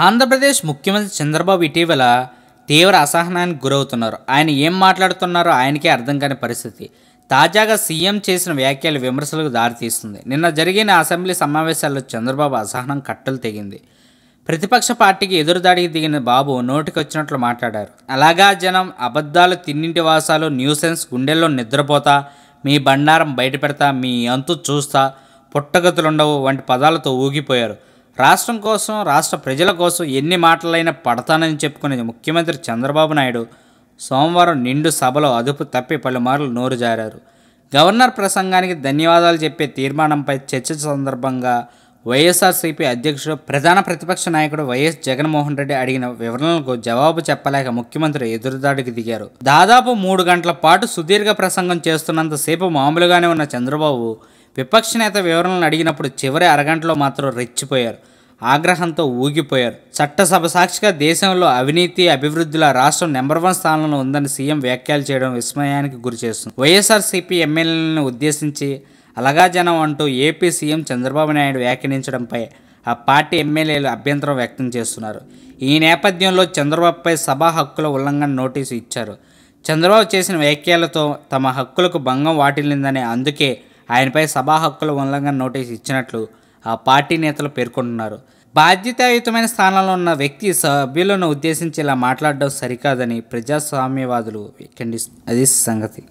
ఆంధ్రప్రదేశ్ ముఖ్యమంత్రి చంద్రబాబు ఇటీవల తీవ్ర అసహనానికి గురవుతున్నారు. ఆయన ఏం మాట్లాడుతున్నారో ఆయనకే అర్థం కాని పరిస్థితి. తాజాగా సీఎం చేసిన వ్యాఖ్యలు విమర్శలకు దారితీస్తుంది. నిన్న జరిగిన అసెంబ్లీ సమావేశాల్లో చంద్రబాబు అసహనం కట్టలు తెగింది. ప్రతిపక్ష పార్టీకి ఎదురుదాడికి దిగిన బాబు నోటికొచ్చినట్లు మాట్లాడారు. అలాగా జనం, అబద్ధాలు, తిన్నింటి వాసాలు, న్యూసెన్స్, గుండెల్లో నిద్రపోతా, మీ బండారం బయట పెడతా, మీ అంతు చూస్తా, పుట్టగతులుండవు వంటి పదాలతో ఊగిపోయారు. రాష్ట్రం కోసం, రాష్ట్ర ప్రజల కోసం ఎన్ని మాటలైనా పడతానని చెప్పుకునే ముఖ్యమంత్రి చంద్రబాబు నాయుడు సోమవారం నిండు సభలో అదుపు తప్పి పలుమార్లు నోరు జారారు. గవర్నర్ ప్రసంగానికి ధన్యవాదాలు చెప్పే తీర్మానంపై చర్చ సందర్భంగా వైఎస్ఆర్సీపీ అధ్యక్షుడు, ప్రధాన ప్రతిపక్ష నాయకుడు వైఎస్ జగన్మోహన్ రెడ్డి అడిగిన వివరణలకు జవాబు చెప్పలేక ముఖ్యమంత్రి ఎదురుదాడికి దిగారు. దాదాపు 3 గంటల పాటు సుదీర్ఘ ప్రసంగం చేస్తున్నంతసేపు మామూలుగానే ఉన్న చంద్రబాబు విపక్ష నేత వివరణలు అడిగినప్పుడు చివరి అరగంటలో మాత్రం రెచ్చిపోయారు. ఆగ్రహంతో ఊగిపోయారు. చట్టసభ సాక్షిగా దేశంలో అవినీతి, అభివృద్ధిలో రాష్ట్రం నెంబర్ 1 స్థానంలో ఉందని సీఎం వ్యాఖ్యలు చేయడం విస్మయానికి గురిచేస్తుంది. వైఎస్ఆర్సీపీ ఎమ్మెల్యేలను ఉద్దేశించి అలగా జనం అంటూ ఏపీ సీఎం చంద్రబాబు నాయుడు వ్యాఖ్యానించడంపై ఆ పార్టీ ఎమ్మెల్యేలు అభ్యంతరం వ్యక్తం చేస్తున్నారు. ఈ నేపథ్యంలో చంద్రబాబుపై సభా హక్కుల ఉల్లంఘన నోటీసు ఇచ్చారు. చంద్రబాబు చేసిన వ్యాఖ్యలతో తమ హక్కులకు భంగం వాటిల్లిందని, అందుకే ఆయనపై సభా హక్కుల ఉల్లంఘన నోటీసు ఇచ్చినట్లు ఆ పార్టీ నేతలు పేర్కొంటున్నారు. బాధ్యతాయుతమైన స్థానంలో ఉన్న వ్యక్తి సభ్యులను ఉద్దేశించి ఇలా మాట్లాడడం సరికాదని ప్రజాస్వామ్యవాదులు ఖండిస్తున్నారు. అది సంగతి.